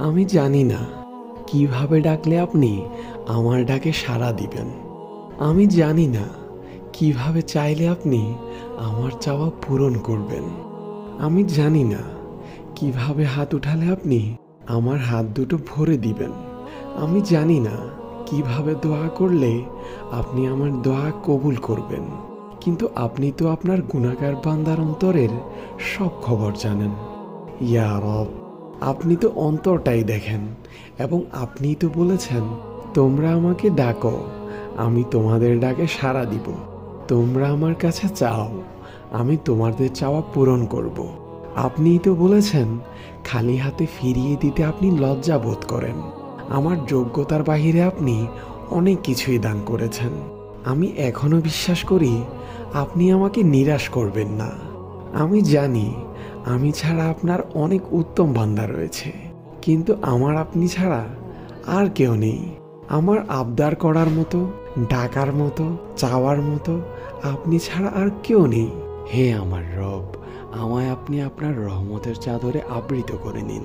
আমি জানি না কিভাবে ডাকলে আপনি আমার ডাকে সাড়া দিবেন। আমি জানি না কিভাবে চাইলে আপনি আমার চাওয়া পূরণ করবেন। আমি জানি না কিভাবে হাত উঠালে আপনি আমার হাত দুটো ভরে দিবেন। আমি জানি না কিভাবে দোয়া করলে আপনি আমার দোয়া কবুল করবেন। কিন্তু আপনি তো আপনার গুনাহগার বান্দার অন্তরের সব খবর জানেন। ইয়া রব, আপনি তো অন্তরটাই দেখেন এবং আপনিই তো বলেছেন, তোমরা আমাকে ডাকো, আমি তোমাদের ডাকে সাড়া দিব। তোমরা আমার কাছে চাও, আমি তোমাদের চাওয়া পূরণ করব। আপনিই তো বলেছেন, খালি হাতে ফিরিয়ে দিতে আপনি লজ্জা বোধ করেন। আমার যোগ্যতার বাহিরে আপনি অনেক কিছুই দান করেছেন। আমি এখনো বিশ্বাস করি আপনি আমাকে নিরাশ করবেন না। আমি জানি আমি ছাড়া আপনার অনেক উত্তম বান্দা রয়েছে, কিন্তু আমার আপনি ছাড়া আর কেউ নেই। আমার আবদার করার মতো, ডাকার মতো, চাওয়ার মতো আপনি ছাড়া আর কেউ নেই। হে আমার রব, আমায় আপনি আপনার রহমতের চাদরে আবৃত করে নিন।